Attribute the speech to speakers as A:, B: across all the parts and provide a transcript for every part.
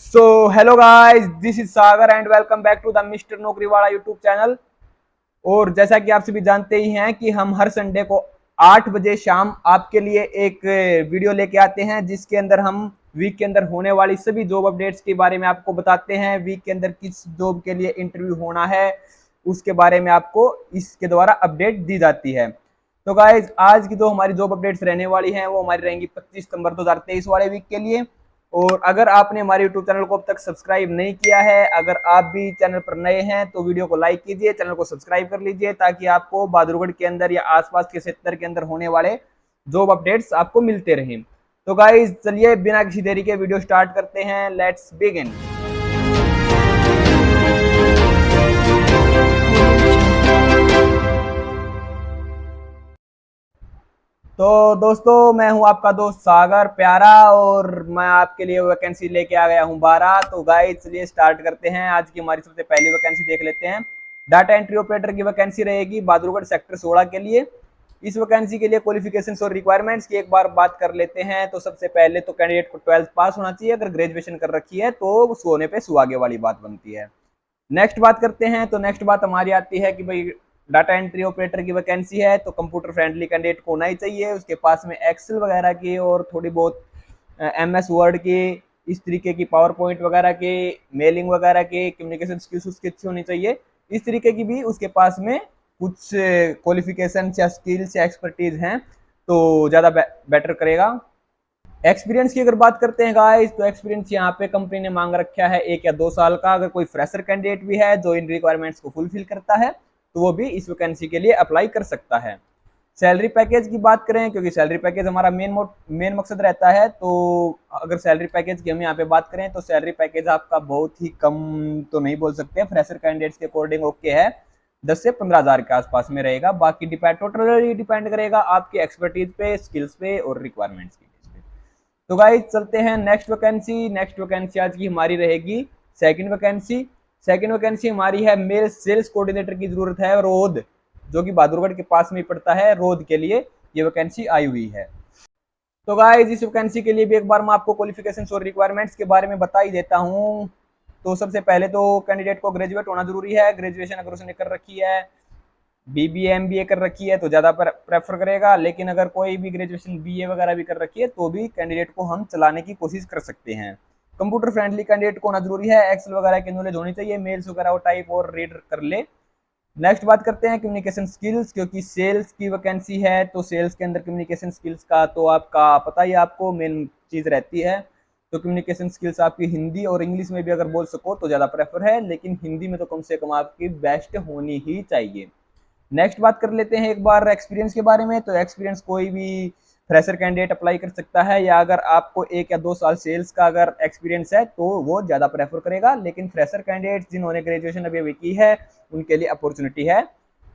A: So hello guys, this is Sagar and welcome back to the Mister Naukri Wala YouTube channel. और जैसा कि आप सभी जानते ही हैं कि हम हर संडे को 8 बजे शाम आपके लिए एक वीडियो लेके आते हैं, जिसके अंदर हम वीक के अंदर होने वाली सभी जॉब अपडेट्स के बारे में आपको बताते हैं। वीक के अंदर किस जॉब के लिए इंटरव्यू होना है उसके बारे में आपको इसके द्वारा अपडेट दी जाती है। तो गाइज, आज की जो हमारी जॉब अपडेट्स रहने वाली हैं वो हमारी रहेंगी 25 सितंबर 2023 वाले वीक के लिए। और अगर आपने हमारे यूट्यूब चैनल को अब तक सब्सक्राइब नहीं किया है, अगर आप भी चैनल पर नए हैं तो वीडियो को लाइक कीजिए, चैनल को सब्सक्राइब कर लीजिए, ताकि आपको बहादुरगढ़ के अंदर या आसपास के क्षेत्र के अंदर होने वाले जॉब अपडेट्स आपको मिलते रहें। तो गाइज चलिए बिना किसी देरी के वीडियो स्टार्ट करते हैं। Let's begin. तो दोस्तों, मैं हूं आपका दोस्त सागर प्यारा और मैं आपके लिए वैकेंसी लेके आ गया हूं 12। तो गाइस चलिए स्टार्ट करते हैं। आज की हमारी सबसे पहली वैकेंसी देख लेते हैं। डाटा एंट्री ऑपरेटर की वैकेंसी रहेगी बहादुरगढ़ सेक्टर 16 के लिए। इस वैकेंसी के लिए क्वालिफिकेशंस और रिक्वायरमेंट्स की एक बार बात कर लेते हैं। तो सबसे पहले तो कैंडिडेट को 12th पास होना चाहिए, अगर ग्रेजुएशन कर रखी है तो सोने पे सुहागे वाली बात बनती है। नेक्स्ट बात करते हैं। तो नेक्स्ट बात हमारी आती है कि भाई डाटा एंट्री ऑपरेटर की वैकेंसी है तो कंप्यूटर फ्रेंडली कैंडिडेट को होना ही चाहिए। उसके पास में एक्सेल वगैरह की और थोड़ी बहुत एमएस वर्ड की, इस तरीके की पावर पॉइंट वगैरह की, मेलिंग वगैरह की कम्युनिकेशन स्किल्स उसकी अच्छी होनी चाहिए। इस तरीके की भी उसके पास में कुछ क्वालिफिकेशन या स्किल्स या एक्सपर्टीज हैं तो ज़्यादा बेटर करेगा। एक्सपीरियंस की अगर बात करते हैं गाइस, तो एक्सपीरियंस यहाँ पे कंपनी ने मांग रखा है 1 या 2 साल का। अगर कोई फ्रेशर कैंडिडेट भी है जो इन रिक्वायरमेंट्स को फुलफिल करता है तो वो भी इस वैकेंसी के लिए अप्लाई कर सकता है। सैलरी पैकेज की बात करें, क्योंकि सैलरी पैकेज हमारा मेन मकसद रहता है, तो अगर सैलरी पैकेज की हम यहाँ पे बात करें तो सैलरी पैकेज आपका बहुत ही कम तो नहीं बोल सकते, फ्रेशर कैंडिडेट्स के अकॉर्डिंग ओके है, 10 से 15 हज़ार के आसपास में रहेगा। बाकी टोटली डिपेंड करेगा आपकी एक्सपर्टीज पे, स्किल्स पे और रिक्वायरमेंट्स की। तो गाइस चलते हैं नेक्स्ट वैकेंसी। नेक्स्ट वैकेंसी आज की हमारी रहेगी सेकंड वैकेंसी। सेकंड वैकेंसी हमारी है मेल सेल्स कोऑर्डिनेटर की जरूरत है रोध, जो कि बहादुरगढ़ के पास में पड़ता है। रोध के लिए ये वैकेंसी आई हुई है। तो गाइस इस वैकेंसी के लिए भी एक बार मैं आपको क्वालिफिकेशंस और रिक्वायरमेंट्स के बारे में बता ही देता हूँ। तो सबसे पहले तो कैंडिडेट को ग्रेजुएट होना जरूरी है। ग्रेजुएशन अगर उसने कर रखी है, बीबीए एमबीए कर रखी है तो ज़्यादा प्रेफर करेगा, लेकिन अगर कोई भी ग्रेजुएशन बीए वगैरह भी कर रखी है तो भी कैंडिडेट को हम चलाने की कोशिश कर सकते हैं। कंप्यूटर फ्रेंडली कैंडिडेट को होना जरूरी है। एक्सेल वगैरह की नॉलेज होनी चाहिए, मेल्स वगैरह वो टाइप और रीड कर ले। नेक्स्ट बात करते हैं कम्युनिकेशन स्किल्स, क्योंकि सेल्स की वैकेंसी है तो सेल्स के अंदर कम्युनिकेशन स्किल्स का तो आपका पता ही, आपको मेन चीज़ रहती है। तो कम्युनिकेशन स्किल्स आपकी हिंदी और इंग्लिश में भी अगर बोल सको तो ज़्यादा प्रेफर है, लेकिन हिंदी में तो कम से कम आपकी बेस्ट होनी ही चाहिए। नेक्स्ट बात कर लेते हैं एक बार एक्सपीरियंस के बारे में। तो एक्सपीरियंस कोई भी फ्रेशर कैंडिडेट अप्लाई कर सकता है, या अगर आपको 1 या 2 साल सेल्स का अगर एक्सपीरियंस है तो वो ज़्यादा प्रेफर करेगा, लेकिन फ्रेशर कैंडिडेट जिन्होंने ग्रेजुएशन अभी की है उनके लिए अपॉर्चुनिटी है।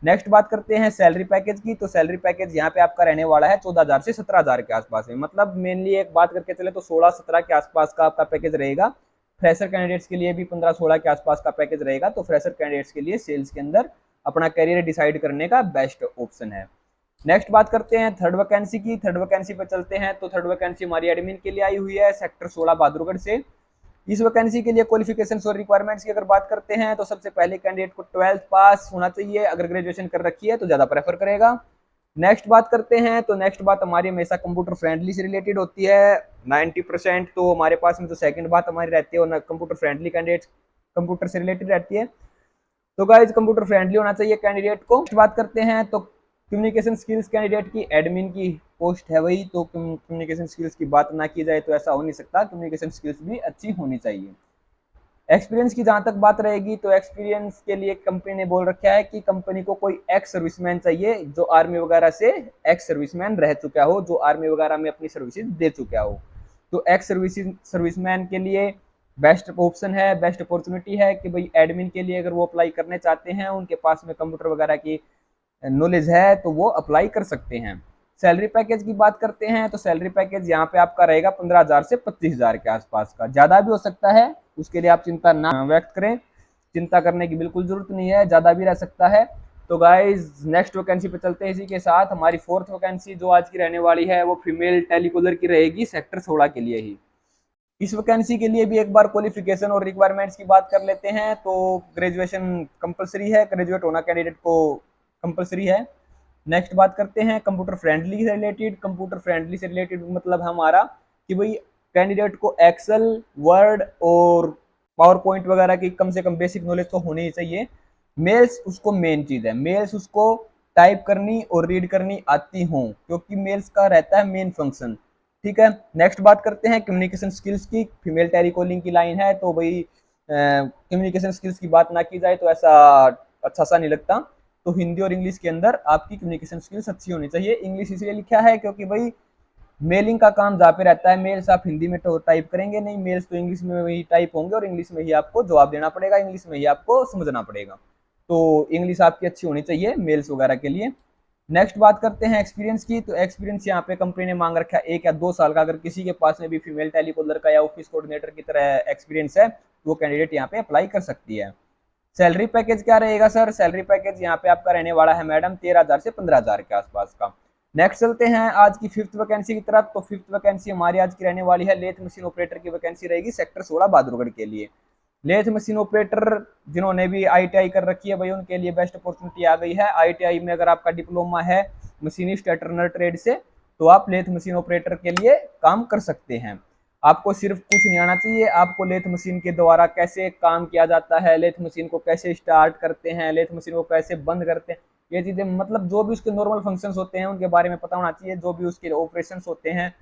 A: नेक्स्ट बात करते हैं सैलरी पैकेज की। तो सैलरी पैकेज यहाँ पे आपका रहने वाला है 14,000 से 17,000 के आसपास में। मतलब मेनली एक बात करके चले तो 16-17 के आसपास का आपका पैकेज रहेगा। फ्रेशर कैंडिडेट्स के लिए भी 15-16 के आसपास का पैकेज रहेगा। तो फ्रेशर कैंडिडेट्स के लिए सेल्स के अंदर अपना करियर डिसाइड करने का बेस्ट ऑप्शन है। नेक्स्ट बात करते हैं थर्ड वैकेंसी की। थर्ड वैकेंसी पे चलते हैं। तो थर्ड वैकेंसी हमारी एडमिन के लिए आई हुई है सेक्टर 16 बहादुरगढ़ से। इस वैकेंसी के लिए क्वालिफिकेशंस और रिक्वायरमेंट्स की अगर बात करते हैं तो सबसे पहले कैंडिडेट को 12th पास होना चाहिए, अगर ग्रेजुएशन कर रखी है तो ज़्यादा प्रेफर करेगा। नेक्स्ट बात करते हैं। तो नेक्स्ट बात हमारी हमेशा कंप्यूटर फ्रेंडली से रिलेटेड होती है। 90% तो हमारे पास में तो सेकंड बात हमारी रहती है कंप्यूटर फ्रेंडली कैंडिडेट्स कंप्यूटर से रिलेटेड रहती है। तो गाइज कंप्यूटर फ्रेंडली होना चाहिए कैंडिडेट को। बात करते हैं तो कम्युनिकेशन स्किल्स कैंडिडेट की एडमिन की पोस्ट है वही, तो कम्युनिकेशन स्किल्स की बात ना की जाए तो ऐसा हो नहीं सकता, कम्युनिकेशन स्किल्स भी अच्छी होनी चाहिए। एक्सपीरियंस की जहां तक बात रहेगी तो एक्सपीरियंस के लिए कंपनी ने बोल रखा है कि कंपनी को कोई एक्स सर्विसमैन चाहिए जो आर्मी वगैरह से एक्स सर्विसमैन रह चुका हो, जो आर्मी वगैरह में अपनी सर्विसेज दे चुका हो। तो एक्स सर्विसमैन के लिए बेस्ट ऑप्शन है, बेस्ट अपॉर्चुनिटी है कि भाई एडमिन के लिए अगर वो अप्लाई करने चाहते हैं, उनके पास में कंप्यूटर वगैरह की नॉलेज है तो वो अप्लाई कर सकते हैं। सैलरी पैकेज की बात करते हैं तो सैलरी पैकेज यहाँ पे आपका रहेगा 15,000 से 25,000 के आसपास का, ज़्यादा भी हो सकता है, उसके लिए आप चिंता ना व्यक्त करें। चिंता करने की बिल्कुल जरूरत नहीं है, ज़्यादा भी रह सकता है। तो गाइज नेक्स्ट वैकेंसी पे चलते हैं। इसी के साथ हमारी फोर्थ वैकेंसी जो आज की रहने वाली है वो फीमेल टेलीकॉलर की रहेगी सेक्टर 16 के लिए ही। इस वैकेंसी के लिए भी एक बार क्वालिफिकेशन और रिक्वायरमेंट्स की बात कर लेते हैं। तो ग्रेजुएशन कंपलसरी है, ग्रेजुएट होना कैंडिडेट को कंपलसरी है। नेक्स्ट बात करते हैं कंप्यूटर फ्रेंडली से रिलेटेड। कंप्यूटर फ्रेंडली से रिलेटेड मतलब हमारा कि भाई कैंडिडेट को एक्सेल, वर्ड और पावर पॉइंट वगैरह की कम से कम बेसिक नॉलेज तो होनी ही चाहिए। मेल्स उसको मेन चीज है, मेल्स उसको टाइप करनी और रीड करनी आती हो, क्योंकि मेल्स का रहता है मेन फंक्शन। ठीक है। नेक्स्ट बात करते हैं कम्युनिकेशन स्किल्स की। फीमेल टेलीकॉलिंग की लाइन है, तो भाई कम्युनिकेशन स्किल्स की बात ना की जाए तो ऐसा अच्छा सा नहीं लगता। तो हिंदी और इंग्लिश के अंदर आपकी कम्युनिकेशन स्किल्स अच्छी होनी चाहिए। इंग्लिश इसलिए लिखा है क्योंकि भाई मेलिंग का काम जहाँ पे रहता है, मेल्स आप हिंदी में तो टाइप करेंगे नहीं, मेल्स तो इंग्लिश में ही टाइप होंगे और इंग्लिश में ही आपको जवाब देना पड़ेगा, इंग्लिश में ही आपको समझना पड़ेगा। तो इंग्लिश आपकी अच्छी होनी चाहिए मेल्स वगैरह के लिए। नेक्स्ट बात करते हैं एक्सपीरियंस की। तो एक्सपीरियंस यहाँ पे कंपनी ने मांग रखा है 1 या 2 साल का। अगर किसी के पास में भी फीमेल टेलीकॉलर का या ऑफिस कोऑर्डिनेटर की तरह एक्सपीरियंस है तो वो कैंडिडेट यहाँ पे अप्लाई कर सकती है। सैलरी पैकेज क्या रहेगा सर? सैलरी पैकेज यहाँ पे आपका रहने वाला है मैडम 13,000 से 15,000 के आसपास का। नेक्स्ट चलते हैं आज की 5th वैकेंसी की तरफ। तो 5th वैकेंसी हमारी आज की रहने वाली है लेथ मशीन ऑपरेटर की वैकेंसी रहेगी सेक्टर 16 बहादुरगढ़ के लिए। लेथ मशीन ऑपरेटर जिन्होंने भी आईटीआई कर रखी है भाई उनके लिए बेस्ट अपॉर्चुनिटी आ गई है। आईटीआई में अगर आपका डिप्लोमा है मशीनिस्ट या टर्नर ट्रेड से तो आप लेथ मशीन ऑपरेटर के लिए काम कर सकते हैं। आपको सिर्फ कुछ नहीं आना चाहिए, आपको लेथ मशीन के द्वारा कैसे काम किया जाता है, लेथ मशीन को कैसे स्टार्ट करते हैं, लेथ मशीन को कैसे बंद करते हैं, ये चीज़ें मतलब जो भी उसके नॉर्मल फंक्शंस होते हैं उनके बारे में पता होना चाहिए। जो भी उसके ऑपरेशंस होते हैं,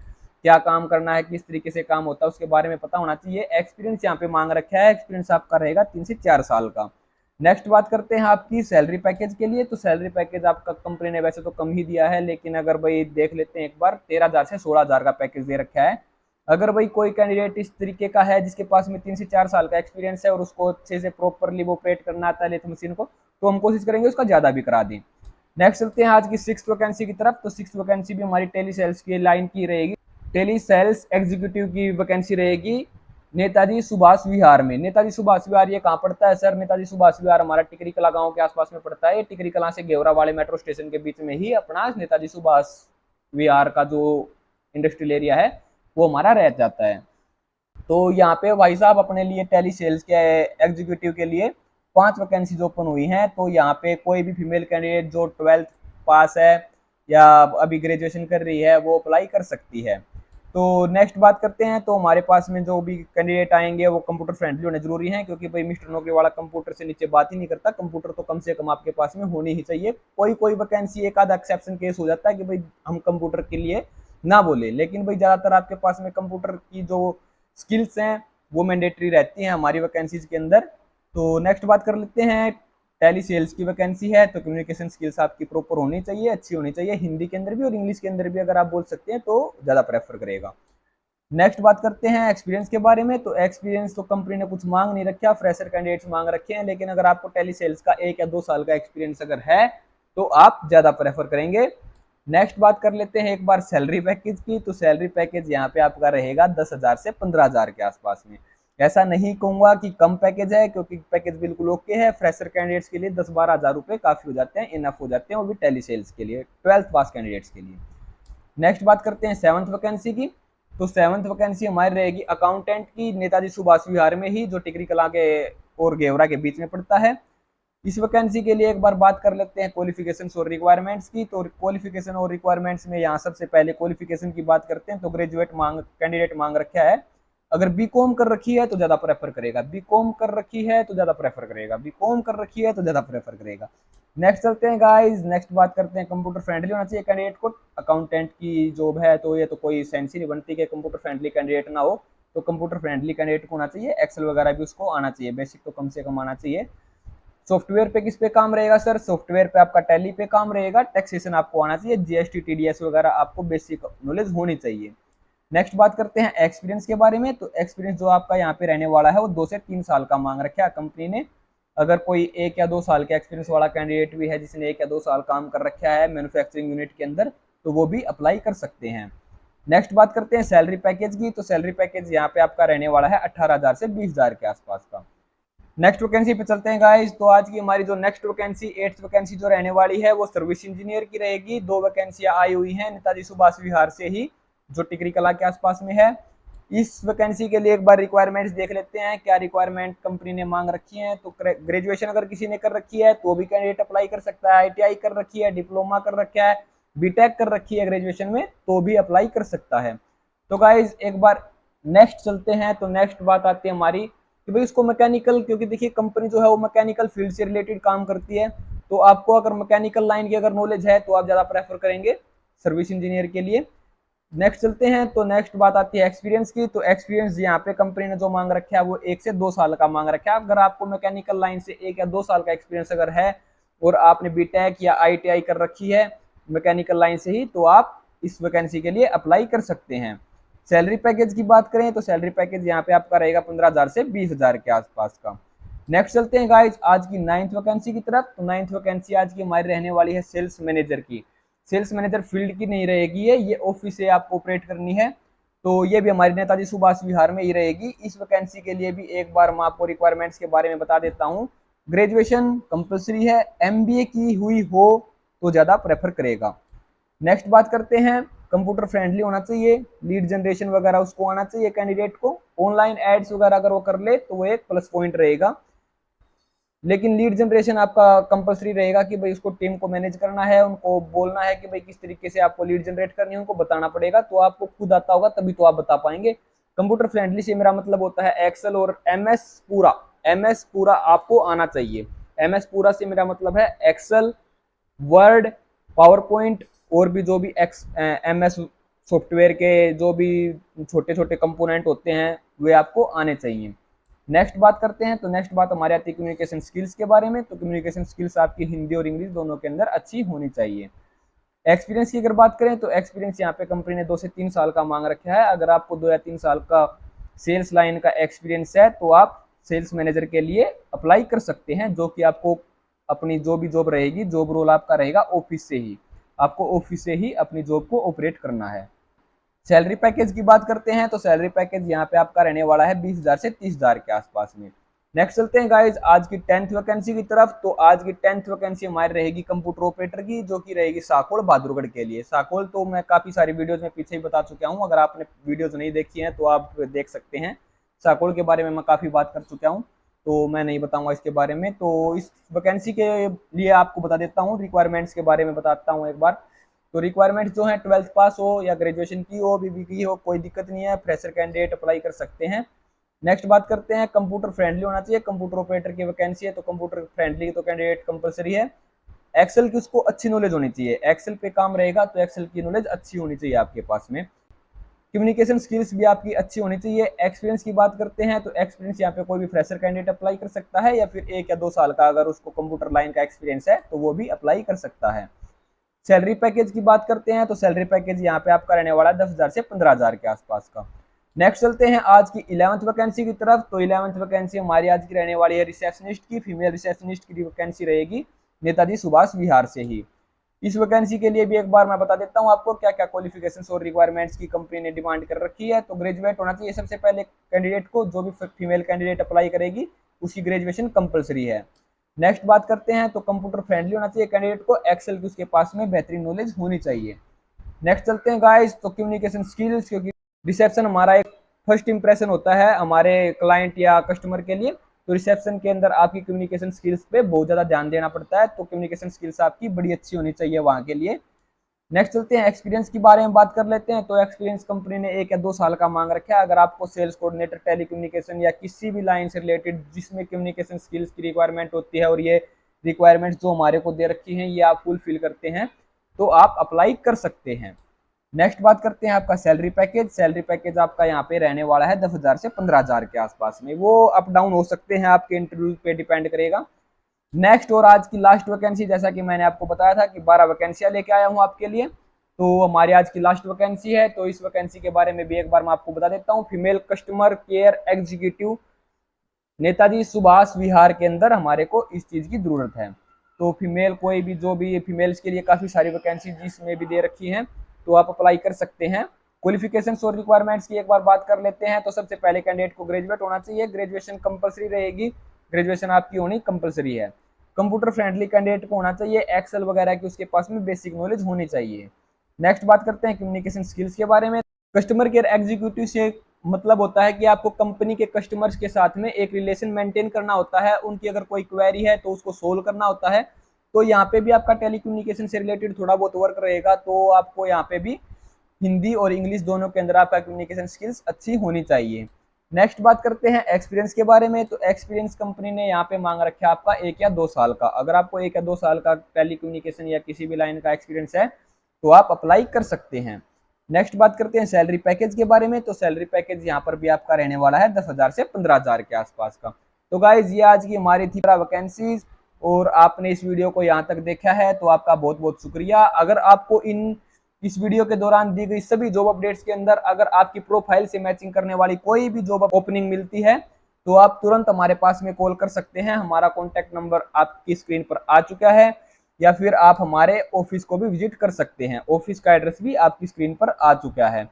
A: क्या काम करना है, किस तरीके से काम होता है, उसके बारे में पता होना चाहिए। एक्सपीरियंस यहाँ पे मांग रखा है, एक्सपीरियंस आपका रहेगा 3 से 4 साल का। नेक्स्ट बात करते हैं आपकी सैलरी पैकेज के लिए। तो सैलरी पैकेज आपका कंपनी ने वैसे तो कम ही दिया है, लेकिन अगर भाई देख लेते हैं एक बार 13,000 से 16,000 का पैकेज दे रखा है। अगर भाई कोई कैंडिडेट इस तरीके का है जिसके पास में 3 से 4 साल का एक्सपीरियंस है और उसको अच्छे से प्रॉपरली ऑपरेट करना आता है लेथ मशीन को, तो हम कोशिश करेंगे उसका ज़्यादा भी करा दें। नेक्स्ट चलते हैं आज की 6th वैकेंसी की तरफ। तो 6th वैकेंसी भी हमारी टेली सेल्स की लाइन की रहेगी। टेली सेल्स एग्जीक्यूटिव की वैकेंसी रहेगी नेताजी सुभाष विहार में। नेताजी सुभाष विहार ये कहाँ पड़ता है सर? नेताजी सुभाष विहार हमारा टिकरी कला गांव के आसपास में पड़ता है। टिकरी कला से गेवरा वाले मेट्रो स्टेशन के बीच में ही अपना नेताजी सुभाष विहार का जो इंडस्ट्रियल एरिया है वो हमारा रह जाता है। तो यहाँ पे भाई साहब अपने लिए टेली सेल्स के एग्जीक्यूटिव के लिए 5 वैकेंसीज ओपन हुई हैं। तो यहाँ पे कोई भी फीमेल कैंडिडेट जो 12th पास है या अभी ग्रेजुएशन कर रही है वो अप्लाई कर सकती है। तो नेक्स्ट बात करते हैं। तो हमारे पास में जो भी कैंडिडेट आएंगे वो कंप्यूटर फ्रेंडली होने जरूरी है, क्योंकि भाई मिस्टर नौकरी वाला कंप्यूटर से नीचे बात ही नहीं करता। कंप्यूटर तो कम से कम आपके पास में होनी ही चाहिए। कोई कोई वैकेंसी एक आधा एक्सेप्शन केस हो जाता है कि भाई हम कंप्यूटर के लिए ना बोले, लेकिन भाई ज़्यादातर आपके पास में कंप्यूटर की जो स्किल्स हैं वो मैंडेटरी रहती हैं हमारी वैकेंसीज के अंदर। तो नेक्स्ट बात कर लेते हैं टेली सेल्स की वैकेंसी है। तो कम्युनिकेशन स्किल्स आपकी प्रॉपर होनी चाहिए, अच्छी होनी चाहिए, हिंदी के अंदर भी और इंग्लिश के अंदर भी अगर आप बोल सकते हैं तो ज़्यादा प्रेफर करेगा। नेक्स्ट बात करते हैं एक्सपीरियंस के बारे में। तो एक्सपीरियंस तो कंपनी ने कुछ मांग नहीं रखा, फ्रेशर कैंडिडेट्स मांग रखे हैं, लेकिन अगर आपको टेली सेल्स का 1 या 2 साल का एक्सपीरियंस अगर है तो आप ज़्यादा प्रेफर करेंगे। नेक्स्ट बात कर लेते हैं एक बार सैलरी पैकेज की। तो सैलरी पैकेज यहाँ पे आपका रहेगा 10,000 से 15,000 के आसपास में। ऐसा नहीं कहूँगा कि कम पैकेज है, क्योंकि पैकेज बिल्कुल ओके है। फ्रेशर कैंडिडेट्स के लिए 10-12 हज़ार रुपये काफ़ी हो जाते हैं, इनफ हो जाते हैं, वो भी टेली सेल्स के लिए 12th पास कैंडिडेट्स के लिए। नेक्स्ट बात करते हैं 7th वैकेंसी की। तो 7th वैकेंसी हमारी रहेगी अकाउंटेंट की, नेताजी सुभाष विहार में ही, जो टिकरी कला के और गेवरा के बीच में पड़ता है। इस वैकेंसी के लिए एक बार बात कर लेते हैं क्वालिफिकेशंस और रिक्वायरमेंट्स की। तो क्वालिफिकेशन और रिक्वायरमेंट्स में यहाँ सबसे पहले क्वालिफिकेशन की बात करते हैं। तो ग्रेजुएट कैंडिडेट मांग रखा है। अगर बीकॉम कर रखी है तो ज़्यादा प्रेफर करेगा, बीकॉम कर रखी है तो ज़्यादा प्रेफर करेगा, बीकॉम कर रखी है तो ज़्यादा प्रेफर करेगा। नेक्स्ट चलते हैं गाइस। नेक्स्ट बात करते हैं कंप्यूटर फ्रेंडली होना चाहिए कैंडिडेट को। अकाउंटेंट की जॉब है तो ये तो कोई सेंस ही नहीं बनती कि कंप्यूटर फ्रेंडली कैंडिडेट ना हो। तो कंप्यूटर फ्रेंडली कैंडिडेट को होना चाहिए, एक्सेल वगैरह भी उसको आना चाहिए, बेसिक तो कम से कम आना चाहिए। सॉफ्टवेयर पे किस पे काम रहेगा सर? सॉफ्टवेयर पे आपका टैली पे काम रहेगा। टैक्सेशन आपको आना चाहिए, जीएसटी टीडीएस वगैरह आपको बेसिक नॉलेज होनी चाहिए। नेक्स्ट बात करते हैं एक्सपीरियंस के बारे में। तो एक्सपीरियंस जो आपका यहाँ पे रहने वाला है वो 2 से 3 साल का मांग रखा है कंपनी ने। अगर कोई 1 या 2 साल के एक्सपीरियंस वाला कैंडिडेट भी है जिसने 1 या 2 साल काम कर रखा है मैन्युफैक्चरिंग यूनिट के अंदर, तो वो भी अप्लाई कर सकते हैं। नेक्स्ट बात करते हैं सैलरी पैकेज की। तो सैलरी पैकेज यहाँ पे आपका रहने वाला है 18,000 से 20,000 के आसपास का। नेक्स्ट वैकेंसी पे चलते हैं गाइस। तो आज की हमारी जो नेक्स्ट वैकेंसी 8th वैकेंसी जो रहने वाली है वो सर्विस इंजीनियर की रहेगी। 2 वैकेंसियां आई हुई हैं नेताजी सुभाष विहार से ही, जो टिकरी कला के आसपास में है। इस वैकेंसी के लिए एक बार रिक्वायरमेंट्स देख लेते हैं, क्या रिक्वायरमेंट कंपनी ने मांग रखी है। तो ग्रेजुएशन अगर किसी ने कर रखी है तो भी कैंडिडेट अप्लाई कर सकता है, आईटीआई कर रखी है, डिप्लोमा कर रखा है, बीटेक कर रखी है ग्रेजुएशन में तो भी अप्लाई कर सकता है। तो गाइज एक बार नेक्स्ट चलते हैं। तो नेक्स्ट बात आती है हमारी कि भाई इसको मैकेनिकल, क्योंकि देखिए कंपनी जो है वो मैकेनिकल फील्ड से रिलेटेड काम करती है, तो आपको अगर मैकेनिकल लाइन की अगर नॉलेज है तो आप ज़्यादा प्रेफर करेंगे सर्विस इंजीनियर के लिए। नेक्स्ट चलते हैं। तो नेक्स्ट बात आती है एक्सपीरियंस की। तो एक्सपीरियंस यहाँ पे कंपनी ने जो मांग रखा है वो 1 से 2 साल का मांग रखा है। अगर आपको मैकेनिकल लाइन से 1 या 2 साल का एक्सपीरियंस अगर है और आपने बीटेक या आईटीआई कर रखी है मैकेनिकल लाइन से ही, तो आप इस वैकेंसी के लिए अप्लाई कर सकते हैं। सैलरी पैकेज की बात करें तो सैलरी पैकेज यहाँ पे आपका रहेगा 15,000 से 20,000 के आसपास का। नेक्स्ट चलते हैं गाइज आज की 9th वैकेंसी की तरफ। तो 9th वैकेंसी आज की हमारी रहने वाली है सेल्स मैनेजर की। सेल्स मैनेजर फील्ड की नहीं रहेगी, ये ऑफिस से आपको ऑपरेट करनी है। तो ये भी हमारी नेताजी सुभाष विहार में ही रहेगी। इस वैकेंसी के लिए भी एक बार मैं आपको रिक्वायरमेंट्स के बारे में बता देता हूँ। ग्रेजुएशन कंपलसरी है, एमबीए की हुई हो तो ज़्यादा प्रेफर करेगा। नेक्स्ट बात करते हैं, कंप्यूटर फ्रेंडली होना चाहिए, लीड जनरेशन वगैरह उसको आना चाहिए कैंडिडेट को। ऑनलाइन एड्स वगैरह अगर वो कर ले तो वो एक प्लस पॉइंट रहेगा, लेकिन लीड जनरेशन आपका कंपलसरी रहेगा कि भाई उसको टीम को मैनेज करना है, उनको बोलना है कि भाई किस तरीके से आपको लीड जनरेट करनी है, उनको बताना पड़ेगा। तो आपको खुद आता होगा तभी तो आप बता पाएंगे। कंप्यूटर फ्रेंडली से मेरा मतलब होता है एक्सेल और एमएस पूरा। एमएस पूरा आपको आना चाहिए। एमएस पूरा से मेरा मतलब है एक्सेल, वर्ड, पावर पॉइंट और भी जो भी एमएस सॉफ्टवेयर के जो भी छोटे छोटे कंपोनेंट होते हैं वे आपको आने चाहिए। नेक्स्ट बात करते हैं। तो नेक्स्ट बात हमारे आती है कम्युनिकेशन स्किल्स के बारे में। तो कम्युनिकेशन स्किल्स आपकी हिंदी और इंग्लिश दोनों के अंदर अच्छी होनी चाहिए। एक्सपीरियंस की अगर बात करें तो एक्सपीरियंस यहाँ पे कंपनी ने 2 से 3 साल का मांग रखा है। अगर आपको 2 या 3 साल का सेल्स लाइन का एक्सपीरियंस है तो आप सेल्स मैनेजर के लिए अप्लाई कर सकते हैं, जो कि आपको अपनी जो भी जॉब रहेगी, जॉब रोल आपका रहेगा ऑफिस से ही, आपको ऑफिस से ही अपनी जॉब को ऑपरेट करना है। सैलरी पैकेज की बात करते हैं। तो सैलरी पैकेज यहाँ पे आपका रहने वाला है 20,000 से 30,000 के आसपास में। नेक्स्ट चलते हैं गाइज आज की 10th वैकेंसी की तरफ। तो आज की 10th वैकेंसी हमारी रहेगी कंप्यूटर ऑपरेटर की, जो कि रहेगी साकोल बहादुरगढ़ के लिए। साकोल तो मैं काफी सारी वीडियोज में पीछे ही बता चुका हूँ, अगर आपने वीडियोज नहीं देखी है तो आप देख सकते हैं। साकोल के बारे में मैं काफी बात कर चुका हूँ, तो मैं नहीं बताऊंगा इसके बारे में। तो इस वैकेंसी के लिए आपको बता देता हूँ, रिक्वायरमेंट्स के बारे में बताता हूँ एक बार। तो रिक्वायरमेंट जो है 12th पास हो या ग्रेजुएशन की हो, बीबी की हो, कोई दिक्कत नहीं है, फ्रेशर कैंडिडेट अप्लाई कर सकते हैं। नेक्स्ट बात करते हैं, कंप्यूटर फ्रेंडली होना चाहिए। कंप्यूटर ऑपरेटर की वैकेंसी है तो कंप्यूटर फ्रेंडली तो कैंडिडेट कंपलसरी है। एक्सेल की उसको अच्छी नॉलेज होनी चाहिए, एक्सेल पे काम रहेगा तो एक्सेल की नॉलेज अच्छी होनी चाहिए आपके पास में। कम्युनिकेशन स्किल्स भी आपकी अच्छी होनी चाहिए। एक्सपीरियंस की बात करते हैं तो एक्सपीरियंस यहाँ पे कोई भी फ्रेशर कैंडिडेट अप्लाई कर सकता है, या फिर 1 या 2 साल का अगर उसको कंप्यूटर लाइन का एक्सपीरियंस है तो वो भी अप्लाई कर सकता है। सैलरी पैकेज की बात करते हैं तो सैलरी पैकेज यहाँ पे आपका रहने वाला है 10,000 से 15,000 के आसपास का। नेक्स्ट चलते हैं आज की 11th वैकेंसी की तरफ। तो 11th वैकेंसी हमारी आज की रहने वाली है रिसेप्शनिस्ट की। फीमेल रिसेप्शनिस्ट की वैकेंसी रहेगी नेताजी सुभाष विहार से ही। इस वैकेंसी के लिए भी एक बार मैं बता देता हूँ आपको क्या क्या क्वालिफिकेशंस और रिक्वायरमेंट्स की कंपनी ने डिमांड कर रखी है। तो ग्रेजुएट होना चाहिए सबसे पहले कैंडिडेट को, जो भी फीमेल कैंडिडेट अप्लाई करेगी उसकी ग्रेजुएशन कंपलसरी है। नेक्स्ट बात करते हैं तो कंप्यूटर फ्रेंडली होना चाहिए कैंडिडेट को, एक्सेल की उसके पास में बेहतरीन नॉलेज होनी चाहिए। नेक्स्ट चलते हैं गाइस तो कम्युनिकेशन स्किल्स, क्योंकि रिसेप्शन हमारा एक फर्स्ट इंप्रेशन होता है हमारे क्लाइंट या कस्टमर के लिए, तो रिसेप्शन के अंदर आपकी कम्युनिकेशन स्किल्स पे बहुत ज़्यादा ध्यान देना पड़ता है। तो कम्युनिकेशन स्किल्स आपकी बड़ी अच्छी होनी चाहिए वहाँ के लिए। नेक्स्ट चलते हैं एक्सपीरियंस के बारे में बात कर लेते हैं। तो एक्सपीरियंस कंपनी ने 1 या 2 साल का मांग रखा है। अगर आपको सेल्स कोऑर्डिनेटर, टेलीकम्युनिकेशन या किसी भी लाइन से रिलेटेड जिसमें कम्युनिकेशन स्किल्स की रिक्वायरमेंट होती है और ये रिक्वायरमेंट्स जो हमारे को दे रखी हैं ये आप फुलफिल करते हैं तो आप अप्लाई कर सकते हैं। नेक्स्ट बात करते हैं आपका सैलरी पैकेज। सैलरी पैकेज आपका यहाँ पे रहने वाला है 10,000 से 15,000 के आसपास में, वो अप डाउन हो सकते हैं, आपके इंटरव्यू पे डिपेंड करेगा। नेक्स्ट और आज की लास्ट वैकेंसी, जैसा कि मैंने आपको बताया था कि 12 वैकेंसियां लेके आया हूँ आपके लिए, तो हमारी आज की लास्ट वैकेंसी है। तो इस वैकेंसी के बारे में भी एक बार मैं आपको बता देता हूँ। Female customer care executive Netaji Subhash Vihar के अंदर हमारे को इस चीज़ की ज़रूरत है। तो फीमेल कोई भी जो भी फीमेल्स के लिए काफ़ी सारी वैकेंसी जिसमें भी दे रखी हैं तो आप अप्लाई कर सकते हैं। क्वालिफिकेशंस और रिक्वायरमेंट्स की एक बार बात कर लेते हैं। तो सबसे पहले कैंडिडेट को ग्रेजुएट होना चाहिए, ग्रेजुएशन कंपलसरी रहेगी, ग्रेजुएशन आपकी होनी कंपलसरी है। कंप्यूटर फ्रेंडली कैंडिडेट को होना चाहिए, एक्सेल वगैरह की उसके पास में बेसिक नॉलेज होनी चाहिए। नेक्स्ट बात करते हैं कम्युनिकेशन स्किल्स के बारे में। कस्टमर केयर एग्जीक्यूटिव से मतलब होता है कि आपको कंपनी के कस्टमर्स के साथ में एक रिलेशन मेंटेन करना होता है, उनकी अगर कोई क्वेरी है तो उसको सोल्व करना होता है। तो यहाँ पे भी आपका टेलीकम्युनिकेशन से रिलेटेड थोड़ा बहुत वर्क रहेगा, तो आपको यहाँ पे भी हिंदी और इंग्लिश दोनों के अंदर आपका कम्युनिकेशन स्किल्स अच्छी होनी चाहिए। नेक्स्ट बात करते हैं एक्सपीरियंस के बारे में। तो एक्सपीरियंस कंपनी ने यहाँ पे मांग रखा है आपका 1 या 2 साल का। अगर आपको 1 या 2 साल का टेलीकम्युनिकेशन या किसी भी लाइन का एक्सपीरियंस है तो आप अप्लाई कर सकते हैं। नेक्स्ट बात करते हैं सैलरी पैकेज के बारे में। तो सैलरी पैकेज यहाँ पर भी आपका रहने वाला है 10,000 से 15,000 के आसपास का। तो गाइज ये आज की हमारी थी वैकेंसीज, और आपने इस वीडियो को यहाँ तक देखा है तो आपका बहुत बहुत शुक्रिया। अगर आपको इस वीडियो के दौरान दी गई सभी जॉब अपडेट्स के अंदर अगर आपकी प्रोफाइल से मैचिंग करने वाली कोई भी जॉब ओपनिंग मिलती है तो आप तुरंत हमारे पास में कॉल कर सकते हैं। हमारा कॉन्टैक्ट नंबर आपकी स्क्रीन पर आ चुका है, या फिर आप हमारे ऑफिस को भी विजिट कर सकते हैं। ऑफिस का एड्रेस भी आपकी स्क्रीन पर आ चुका है।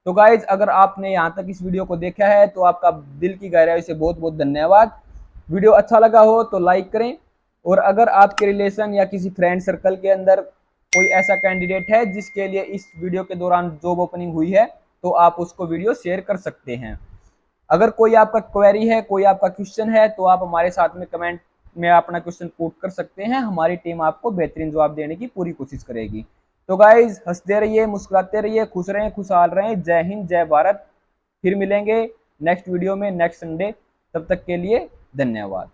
A: तो गाइज अगर आपने यहाँ तक इस वीडियो को देखा है तो आपका दिल की गहराई से बहुत बहुत धन्यवाद। वीडियो अच्छा लगा हो तो लाइक करें, और अगर आपके रिलेशन या किसी फ्रेंड सर्कल के अंदर कोई ऐसा कैंडिडेट है जिसके लिए इस वीडियो के दौरान जॉब ओपनिंग हुई है तो आप उसको वीडियो शेयर कर सकते हैं। अगर कोई आपका क्वेरी है, कोई आपका क्वेश्चन है तो आप हमारे साथ में कमेंट में अपना क्वेश्चन पुट कर सकते हैं। हमारी टीम आपको बेहतरीन जवाब देने की पूरी कोशिश करेगी। तो गाइज हंसते रहिए, मुस्कुराते रहिए, खुश रहें, खुशहाल रहें। जय हिंद, जय भारत। फिर मिलेंगे नेक्स्ट वीडियो में नेक्स्ट संडे। तब तक के लिए धन्यवाद।